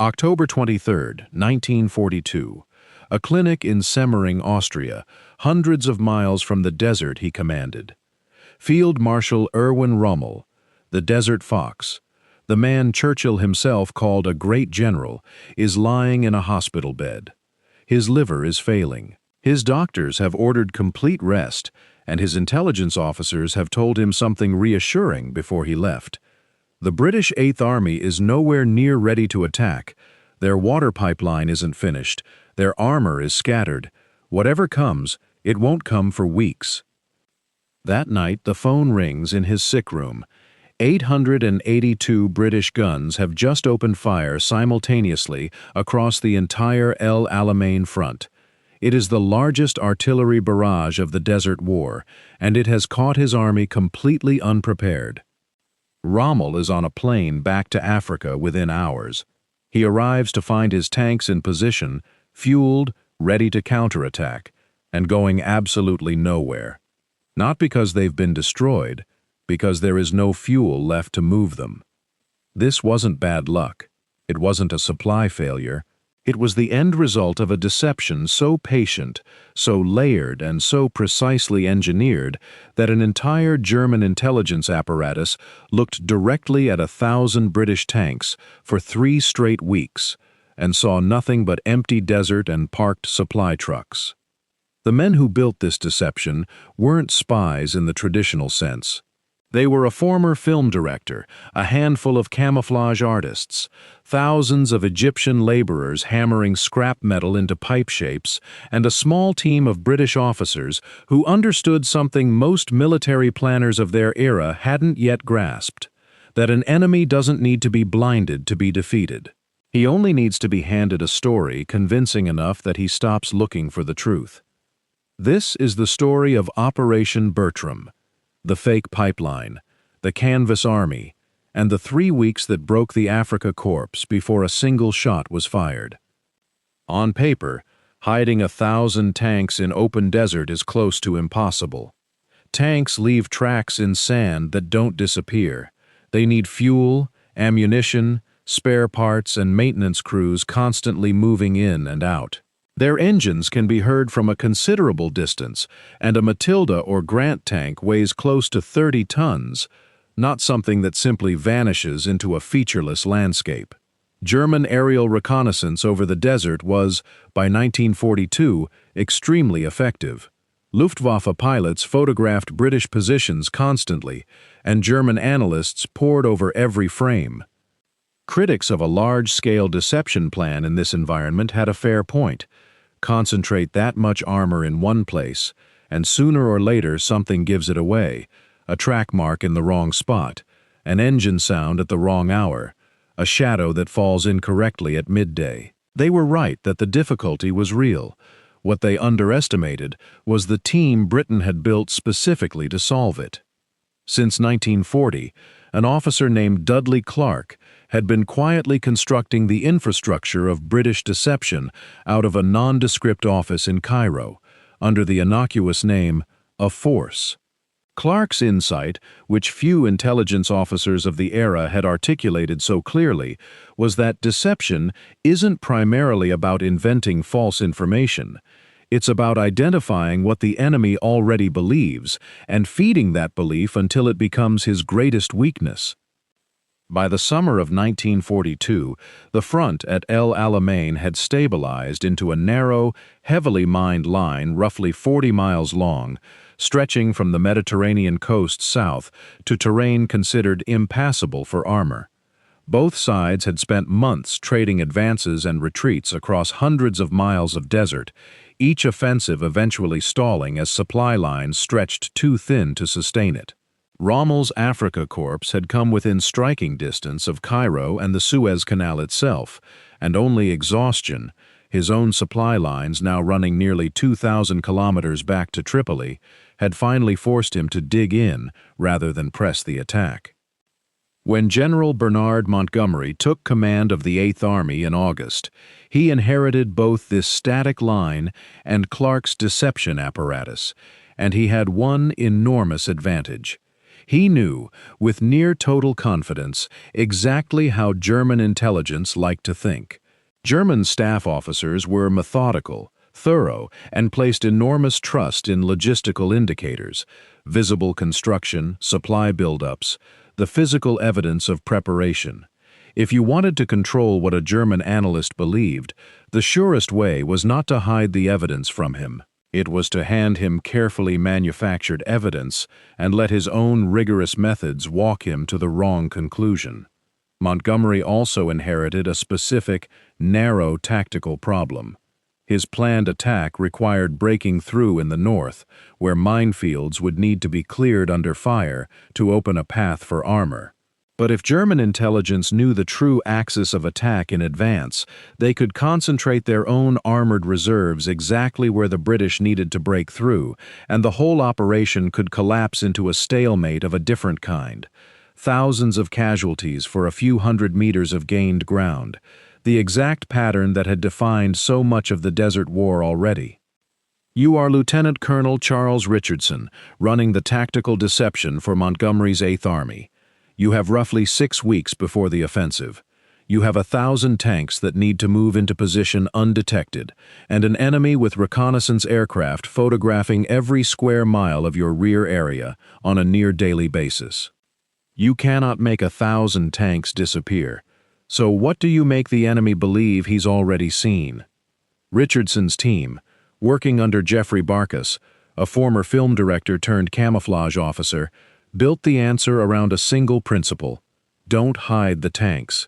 October 23, 1942. A clinic in Semmering, Austria, hundreds of miles from the desert he commanded. Field Marshal Rommel, the Desert Fox, the man Churchill himself called a great general, is lying in a hospital bed. His liver is failing. His doctors have ordered complete rest, and his intelligence officers have told him something reassuring before he left. The British Eighth Army is nowhere near ready to attack. Their water pipeline isn't finished. Their armor is scattered. Whatever comes, it won't come for weeks. That night, the phone rings in his sick room. 882 British guns have just opened fire simultaneously across the entire El Alamein front. It is the largest artillery barrage of the Desert War, and it has caught his army completely unprepared. Rommel is on a plane back to Africa within hours. He arrives to find his tanks in position, fueled, ready to counterattack, and going absolutely nowhere. Not because they've been destroyed, because there is no fuel left to move them. This wasn't bad luck. It wasn't a supply failure. It was the end result of a deception so patient, so layered, and so precisely engineered that an entire German intelligence apparatus looked directly at 1,000 British tanks for 3 straight weeks and saw nothing but empty desert and parked supply trucks. The men who built this deception weren't spies in the traditional sense. They were a former film director, a handful of camouflage artists, thousands of Egyptian laborers hammering scrap metal into pipe shapes, and a small team of British officers who understood something most military planners of their era hadn't yet grasped: that an enemy doesn't need to be blinded to be defeated. He only needs to be handed a story convincing enough that he stops looking for the truth. This is the story of Operation Bertram, the fake pipeline, the canvas army, and the 3 weeks that broke the Afrika Korps before a single shot was fired. On paper, hiding 1,000 tanks in open desert is close to impossible. Tanks leave tracks in sand that don't disappear. They need fuel, ammunition, spare parts, and maintenance crews constantly moving in and out. Their engines can be heard from a considerable distance, and a Matilda or Grant tank weighs close to 30 tons, not something that simply vanishes into a featureless landscape. German aerial reconnaissance over the desert was, by 1942, extremely effective. Luftwaffe pilots photographed British positions constantly, and German analysts pored over every frame. Critics of a large-scale deception plan in this environment had a fair point. Concentrate that much armor in one place, and sooner or later something gives it away: a track mark in the wrong spot, an engine sound at the wrong hour, a shadow that falls incorrectly at midday. They were right that the difficulty was real. What they underestimated was the team Britain had built specifically to solve it. Since 1940, an officer named Dudley Clark had been quietly constructing the infrastructure of British deception out of a nondescript office in Cairo, under the innocuous name a force. Clark's insight, which few intelligence officers of the era had articulated so clearly, was that deception isn't primarily about inventing false information. It's about identifying what the enemy already believes and feeding that belief until it becomes his greatest weakness. By the summer of 1942, the front at El Alamein had stabilized into a narrow, heavily mined line roughly 40 miles long, stretching from the Mediterranean coast south to terrain considered impassable for armor. Both sides had spent months trading advances and retreats across hundreds of miles of desert, each offensive eventually stalling as supply lines stretched too thin to sustain it. Rommel's Afrika Korps had come within striking distance of Cairo and the Suez Canal itself, and only exhaustion, his own supply lines now running nearly 2,000 kilometers back to Tripoli, had finally forced him to dig in rather than press the attack. When General Bernard Montgomery took command of the Eighth Army in August, he inherited both this static line and Clark's deception apparatus, and he had one enormous advantage. He knew, with near total confidence, exactly how German intelligence liked to think. German staff officers were methodical, thorough, and placed enormous trust in logistical indicators, visible construction, supply buildups, the physical evidence of preparation. If you wanted to control what a German analyst believed, the surest way was not to hide the evidence from him. It was to hand him carefully manufactured evidence and let his own rigorous methods walk him to the wrong conclusion. Montgomery also inherited a specific, narrow tactical problem. His planned attack required breaking through in the north, where minefields would need to be cleared under fire to open a path for armor. But if German intelligence knew the true axis of attack in advance, they could concentrate their own armored reserves exactly where the British needed to break through, and the whole operation could collapse into a stalemate of a different kind. Thousands of casualties for a few hundred meters of gained ground, the exact pattern that had defined so much of the Desert War already. You are Lieutenant Colonel Charles Richardson, running the tactical deception for Montgomery's 8th Army. You have roughly 6 weeks before the offensive. You have 1,000 tanks that need to move into position undetected, and an enemy with reconnaissance aircraft photographing every square mile of your rear area on a near-daily basis. You cannot make 1,000 tanks disappear, so what do you make the enemy believe he's already seen? Richardson's team, working under Jeffrey Barkas, a former film director turned camouflage officer, built the answer around a single principle: don't hide the tanks.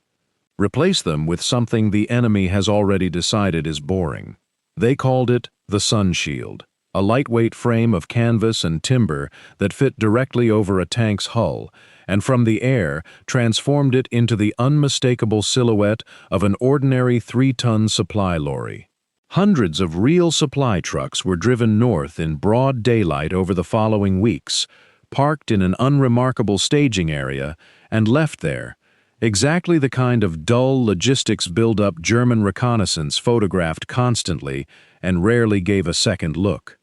Replace them with something the enemy has already decided is boring. They called it the sun shield, a lightweight frame of canvas and timber that fit directly over a tank's hull, and from the air transformed it into the unmistakable silhouette of an ordinary 3-ton supply lorry. Hundreds of real supply trucks were driven north in broad daylight over the following weeks, parked in an unremarkable staging area, and left there, exactly the kind of dull logistics build-up German reconnaissance photographed constantly and rarely gave a second look.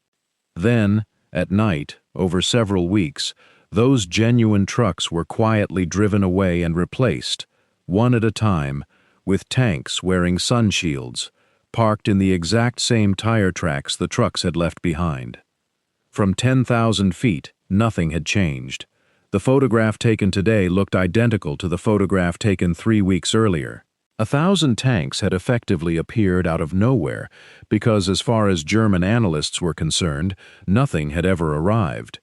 Then, at night, over several weeks, those genuine trucks were quietly driven away and replaced, one at a time, with tanks wearing sun shields, parked in the exact same tire tracks the trucks had left behind. From 10,000 feet, nothing had changed. The photograph taken today looked identical to the photograph taken 3 weeks earlier. 1,000 tanks had effectively appeared out of nowhere because, as far as German analysts were concerned, nothing had ever arrived.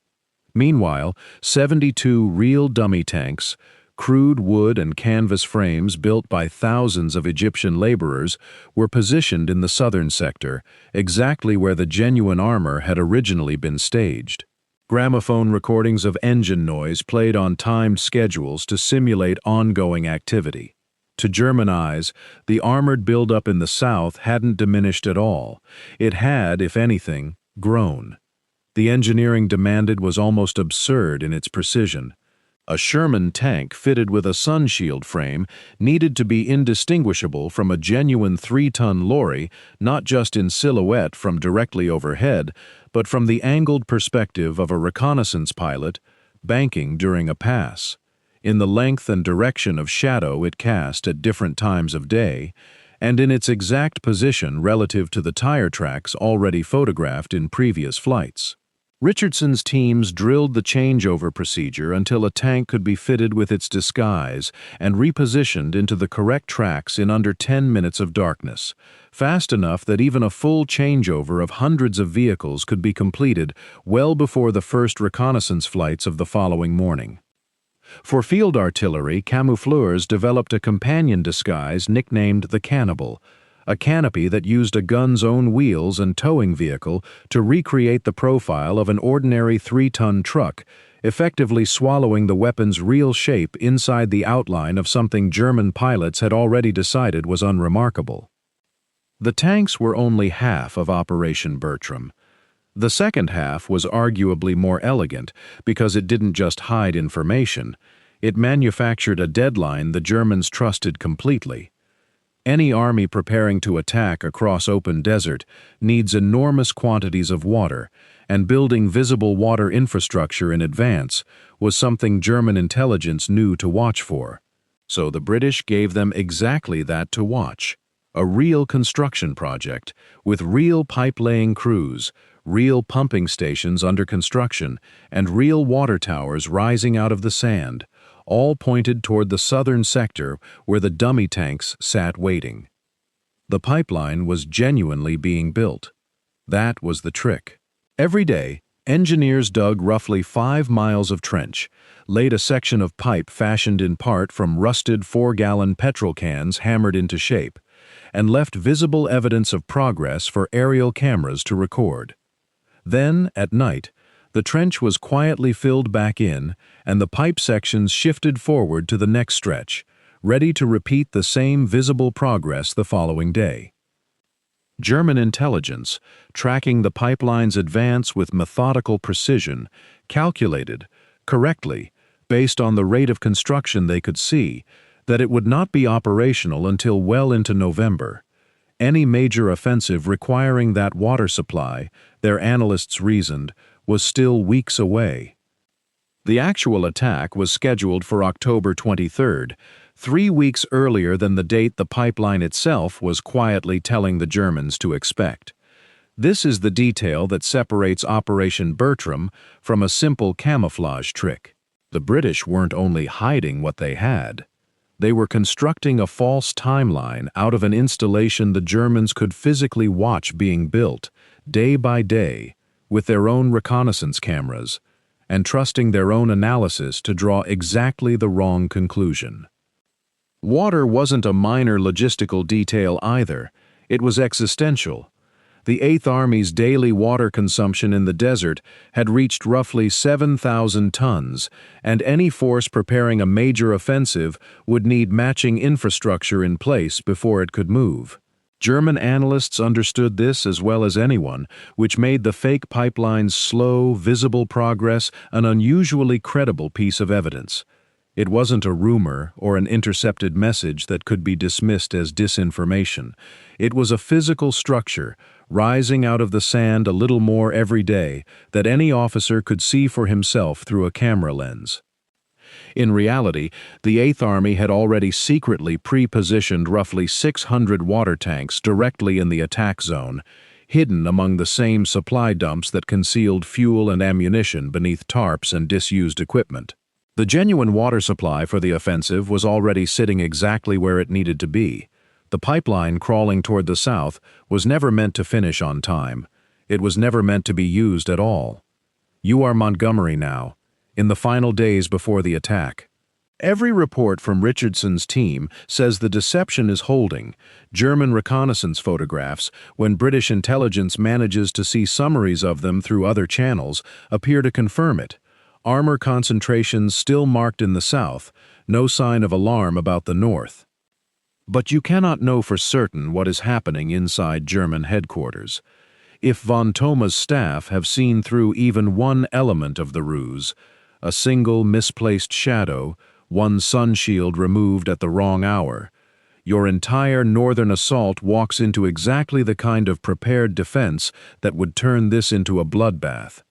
Meanwhile, 72 real dummy tanks, crude wood and canvas frames built by thousands of Egyptian laborers, were positioned in the southern sector, exactly where the genuine armor had originally been staged. Gramophone recordings of engine noise played on timed schedules to simulate ongoing activity. To German eyes, the armored buildup in the south hadn't diminished at all. It had, if anything, grown. The engineering demanded was almost absurd in its precision. A Sherman tank fitted with a sun shield frame needed to be indistinguishable from a genuine 3-ton lorry, not just in silhouette from directly overhead, but from the angled perspective of a reconnaissance pilot banking during a pass, in the length and direction of shadow it cast at different times of day, and in its exact position relative to the tire tracks already photographed in previous flights. Richardson's teams drilled the changeover procedure until a tank could be fitted with its disguise and repositioned into the correct tracks in under 10 minutes of darkness, fast enough that even a full changeover of hundreds of vehicles could be completed well before the first reconnaissance flights of the following morning. For field artillery, camoufleurs developed a companion disguise nicknamed the Cannibal, a canopy that used a gun's own wheels and towing vehicle to recreate the profile of an ordinary 3-ton truck, effectively swallowing the weapon's real shape inside the outline of something German pilots had already decided was unremarkable. The tanks were only half of Operation Bertram. The second half was arguably more elegant because it didn't just hide information, it manufactured a deadline the Germans trusted completely. Any army preparing to attack across open desert needs enormous quantities of water, and building visible water infrastructure in advance was something German intelligence knew to watch for. So the British gave them exactly that to watch: a real construction project, with real pipe-laying crews, real pumping stations under construction, and real water towers rising out of the sand, all pointed toward the southern sector where the dummy tanks sat waiting. The pipeline was genuinely being built. That was the trick. Every day, engineers dug roughly 5 miles of trench, laid a section of pipe fashioned in part from rusted 4-gallon petrol cans hammered into shape, and left visible evidence of progress for aerial cameras to record. Then, at night, the trench was quietly filled back in, and the pipe sections shifted forward to the next stretch, ready to repeat the same visible progress the following day. German intelligence, tracking the pipeline's advance with methodical precision, calculated, correctly, based on the rate of construction they could see, that it would not be operational until well into November. Any major offensive requiring that water supply, their analysts reasoned, was still weeks away. The actual attack was scheduled for October 23rd, 3 weeks earlier than the date the pipeline itself was quietly telling the Germans to expect. This is the detail that separates Operation Bertram from a simple camouflage trick. The British weren't only hiding what they had. They were constructing a false timeline out of an installation the Germans could physically watch being built, day by day, with their own reconnaissance cameras, and trusting their own analysis to draw exactly the wrong conclusion. Water wasn't a minor logistical detail either. It was existential. The Eighth Army's daily water consumption in the desert had reached roughly 7,000 tons, and any force preparing a major offensive would need matching infrastructure in place before it could move. German analysts understood this as well as anyone, which made the fake pipeline's slow, visible progress an unusually credible piece of evidence. It wasn't a rumor or an intercepted message that could be dismissed as disinformation. It was a physical structure, rising out of the sand a little more every day, that any officer could see for himself through a camera lens. In reality, the Eighth Army had already secretly pre-positioned roughly 600 water tanks directly in the attack zone, hidden among the same supply dumps that concealed fuel and ammunition beneath tarps and disused equipment. The genuine water supply for the offensive was already sitting exactly where it needed to be. The pipeline crawling toward the south was never meant to finish on time. It was never meant to be used at all. You are Montgomery now, in the final days before the attack. Every report from Richardson's team says the deception is holding. German reconnaissance photographs, when British intelligence manages to see summaries of them through other channels, appear to confirm it. Armor concentrations still marked in the south, no sign of alarm about the north. But you cannot know for certain what is happening inside German headquarters. If von Thoma's staff have seen through even one element of the ruse, a single misplaced shadow, one sun shield removed at the wrong hour, your entire northern assault walks into exactly the kind of prepared defense that would turn this into a bloodbath.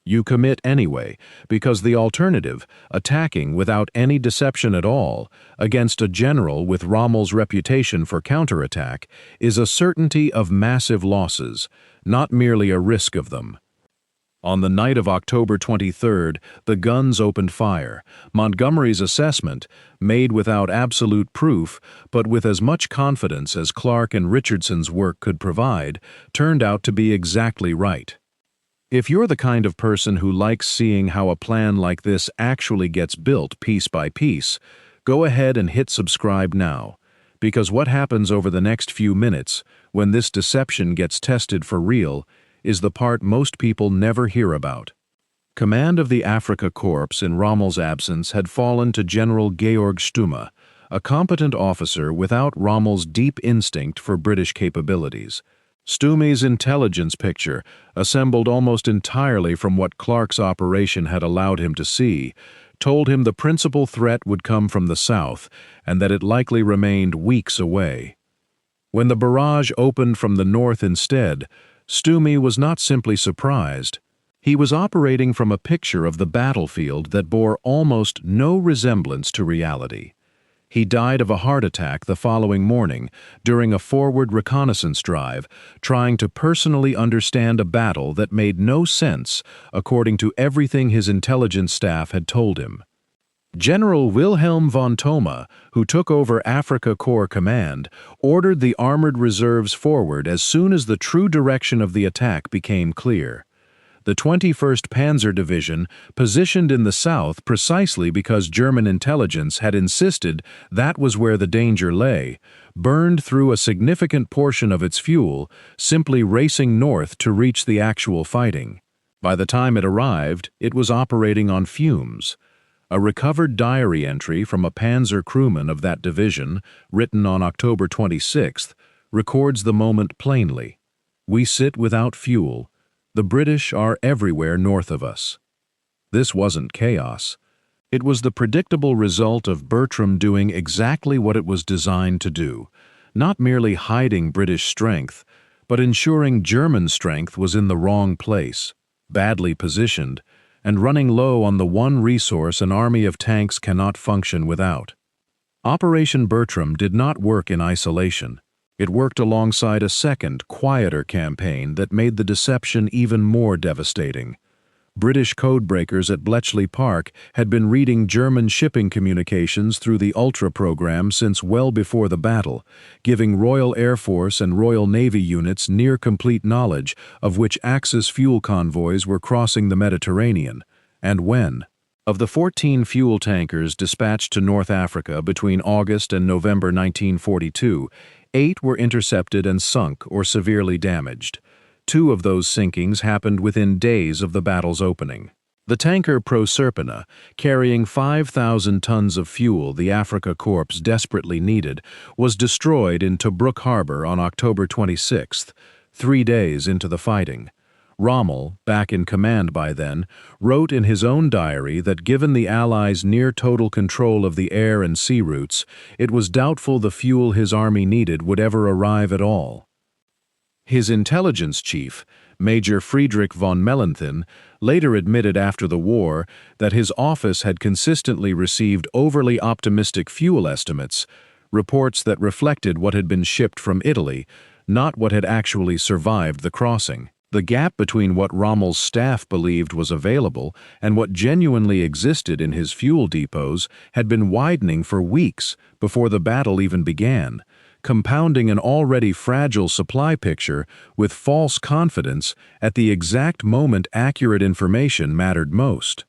You commit anyway, because the alternative, attacking without any deception at all, against a general with Rommel's reputation for counterattack, is a certainty of massive losses, not merely a risk of them. On the night of October 23rd, the guns opened fire. Montgomery's assessment, made without absolute proof, but with as much confidence as Clark and Richardson's work could provide, turned out to be exactly right. If you're the kind of person who likes seeing how a plan like this actually gets built piece by piece, go ahead and hit subscribe now, because what happens over the next few minutes, when this deception gets tested for real, is the part most people never hear about. Command of the Afrika Korps in Rommel's absence had fallen to General Georg Stumme, a competent officer without Rommel's deep instinct for British capabilities. Stumme's intelligence picture, assembled almost entirely from what Clark's operation had allowed him to see, told him the principal threat would come from the south and that it likely remained weeks away. When the barrage opened from the north instead, Stumi was not simply surprised. He was operating from a picture of the battlefield that bore almost no resemblance to reality. He died of a heart attack the following morning during a forward reconnaissance drive, trying to personally understand a battle that made no sense according to everything his intelligence staff had told him. General Wilhelm von Thoma, who took over Afrika Korps command, ordered the armored reserves forward as soon as the true direction of the attack became clear. The 21st Panzer Division, positioned in the south precisely because German intelligence had insisted that was where the danger lay, burned through a significant portion of its fuel, simply racing north to reach the actual fighting. By the time it arrived, it was operating on fumes. A recovered diary entry from a Panzer crewman of that division, written on October 26th, records the moment plainly. "We sit without fuel. The British are everywhere north of us." This wasn't chaos. It was the predictable result of Bertram doing exactly what it was designed to do, not merely hiding British strength, but ensuring German strength was in the wrong place, badly positioned, and running low on the one resource an army of tanks cannot function without. Operation Bertram did not work in isolation. It worked alongside a second, quieter campaign that made the deception even more devastating. British codebreakers at Bletchley Park had been reading German shipping communications through the Ultra program since well before the battle, giving Royal Air Force and Royal Navy units near complete knowledge of which Axis fuel convoys were crossing the Mediterranean, and when. Of the 14 fuel tankers dispatched to North Africa between August and November 1942, 8 were intercepted and sunk or severely damaged. 2 of those sinkings happened within days of the battle's opening. The tanker Proserpina, carrying 5,000 tons of fuel the Afrika Korps desperately needed, was destroyed in Tobruk harbor on October 26th, 3 days into the fighting. Rommel, back in command by then, wrote in his own diary that given the Allies' near-total control of the air and sea routes, it was doubtful the fuel his army needed would ever arrive at all. His intelligence chief, Major Friedrich von Mellenthin, later admitted after the war that his office had consistently received overly optimistic fuel estimates, reports that reflected what had been shipped from Italy, not what had actually survived the crossing. The gap between what Rommel's staff believed was available and what genuinely existed in his fuel depots had been widening for weeks before the battle even began, compounding an already fragile supply picture with false confidence at the exact moment accurate information mattered most.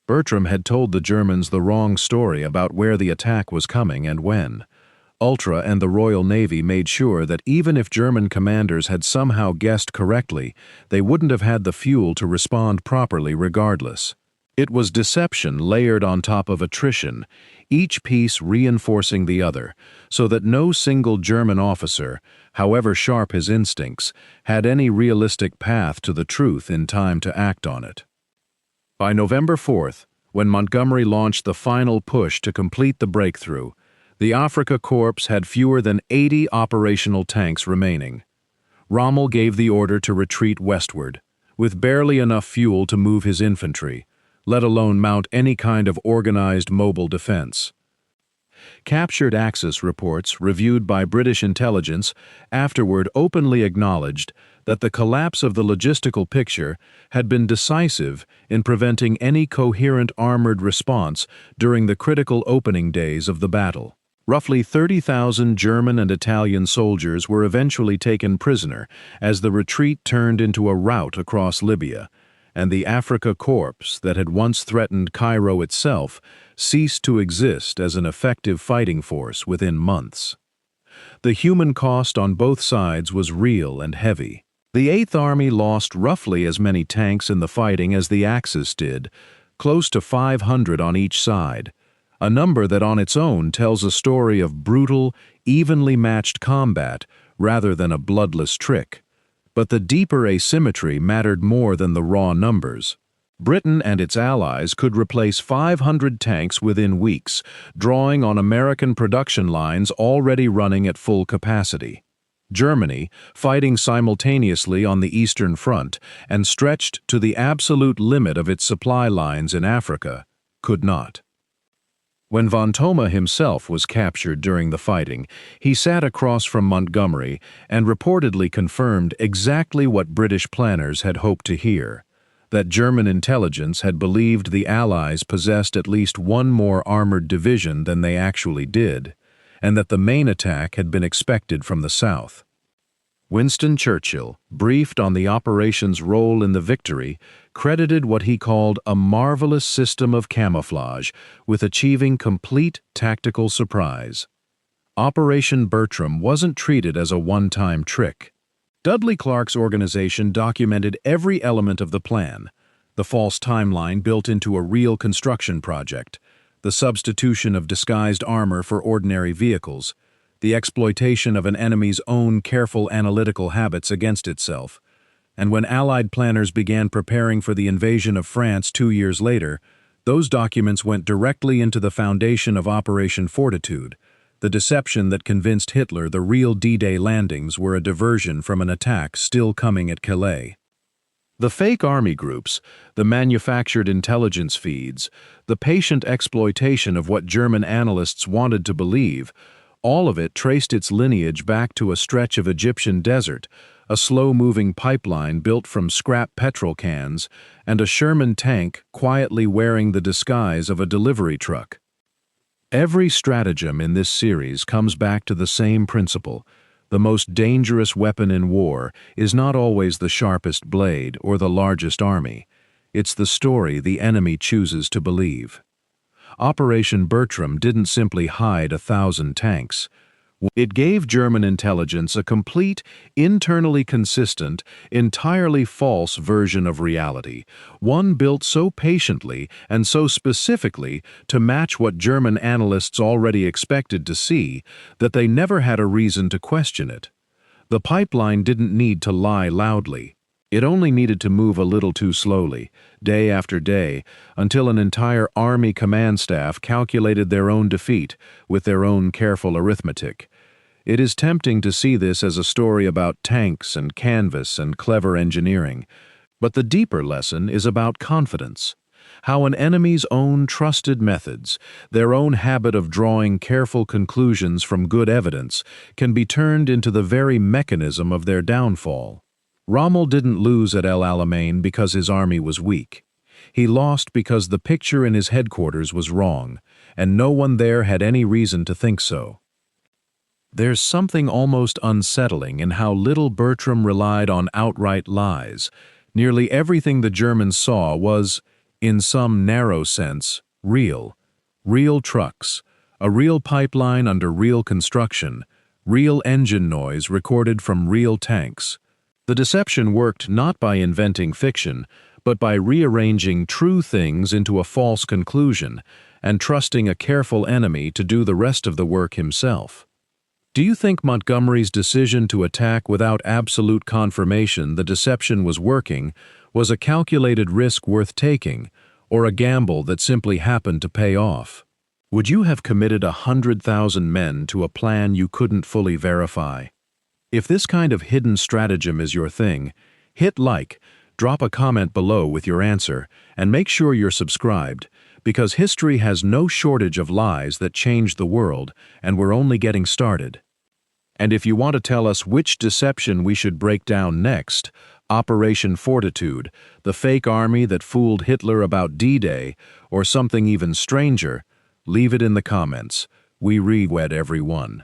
Bertram had told the Germans the wrong story about where the attack was coming and when. Ultra and the Royal Navy made sure that even if German commanders had somehow guessed correctly, they wouldn't have had the fuel to respond properly regardless. It was deception layered on top of attrition, each piece reinforcing the other, so that no single German officer, however sharp his instincts, had any realistic path to the truth in time to act on it. By November 4th, when Montgomery launched the final push to complete the breakthrough, the Afrika Korps had fewer than 80 operational tanks remaining. Rommel gave the order to retreat westward, with barely enough fuel to move his infantry, let alone mount any kind of organized mobile defense. Captured Axis reports, reviewed by British intelligence, afterward openly acknowledged that the collapse of the logistical picture had been decisive in preventing any coherent armored response during the critical opening days of the battle. Roughly 30,000 German and Italian soldiers were eventually taken prisoner as the retreat turned into a rout across Libya, and the Afrika Korps that had once threatened Cairo itself ceased to exist as an effective fighting force within months. The human cost on both sides was real and heavy. The Eighth Army lost roughly as many tanks in the fighting as the Axis did, close to 500 on each side, a number that on its own tells a story of brutal, evenly matched combat rather than a bloodless trick. But the deeper asymmetry mattered more than the raw numbers. Britain and its allies could replace 500 tanks within weeks, drawing on American production lines already running at full capacity. Germany, fighting simultaneously on the Eastern Front and stretched to the absolute limit of its supply lines in Africa, could not. When von Thoma himself was captured during the fighting, he sat across from Montgomery and reportedly confirmed exactly what British planners had hoped to hear, that German intelligence had believed the Allies possessed at least one more armored division than they actually did, and that the main attack had been expected from the south. Winston Churchill, briefed on the operation's role in the victory, credited what he called a marvelous system of camouflage with achieving complete tactical surprise. Operation Bertram wasn't treated as a one-time trick. Dudley Clark's organization documented every element of the plan: the false timeline built into a real construction project, the substitution of disguised armor for ordinary vehicles, the exploitation of an enemy's own careful analytical habits against itself. And when Allied planners began preparing for the invasion of France 2 years later, those documents went directly into the foundation of Operation Fortitude, the deception that convinced Hitler the real D-Day landings were a diversion from an attack still coming at Calais. The fake army groups, the manufactured intelligence feeds, the patient exploitation of what German analysts wanted to believe, all of it traced its lineage back to a stretch of Egyptian desert, a slow-moving pipeline built from scrap petrol cans, and a Sherman tank quietly wearing the disguise of a delivery truck. Every stratagem in this series comes back to the same principle. The most dangerous weapon in war is not always the sharpest blade or the largest army. It's the story the enemy chooses to believe. Operation Bertram didn't simply hide 1,000 tanks. It gave German intelligence a complete, internally consistent, entirely false version of reality, one built so patiently and so specifically to match what German analysts already expected to see that they never had a reason to question it. The pipeline didn't need to lie loudly. It only needed to move a little too slowly, day after day, until an entire army command staff calculated their own defeat with their own careful arithmetic. It is tempting to see this as a story about tanks and canvas and clever engineering, but the deeper lesson is about confidence. How an enemy's own trusted methods, their own habit of drawing careful conclusions from good evidence, can be turned into the very mechanism of their downfall. Rommel didn't lose at El Alamein because his army was weak. He lost because the picture in his headquarters was wrong, and no one there had any reason to think so. There's something almost unsettling in how little Bertram relied on outright lies. Nearly everything the Germans saw was, in some narrow sense, real. Real trucks, a real pipeline under real construction, real engine noise recorded from real tanks. The deception worked not by inventing fiction, but by rearranging true things into a false conclusion and trusting a careful enemy to do the rest of the work himself. Do you think Montgomery's decision to attack without absolute confirmation the deception was working was a calculated risk worth taking, or a gamble that simply happened to pay off? Would you have committed 100,000 men to a plan you couldn't fully verify? If this kind of hidden stratagem is your thing, hit like, drop a comment below with your answer, and make sure you're subscribed, because history has no shortage of lies that changed the world, and we're only getting started. And if you want to tell us which deception we should break down next, Operation Fortitude, the fake army that fooled Hitler about D-Day, or something even stranger, leave it in the comments. We read every one.